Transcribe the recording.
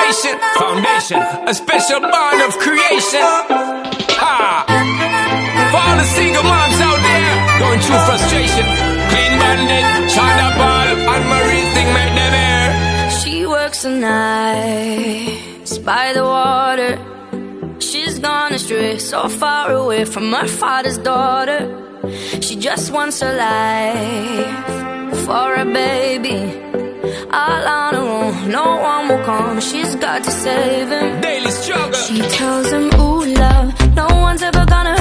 inspiration. Foundation, a special bond of creation. Ha! For all the single moms out there going through frustration. Clean Bandit, China Ball, and Marie thing make them air. She works the nights by the water. She's gone astray, so far away from her father's daughter. She just wants a life for a baby. All on her own, no one will come. She's got to save him. Daily struggle. She tells him, ooh, love, no one's ever gonna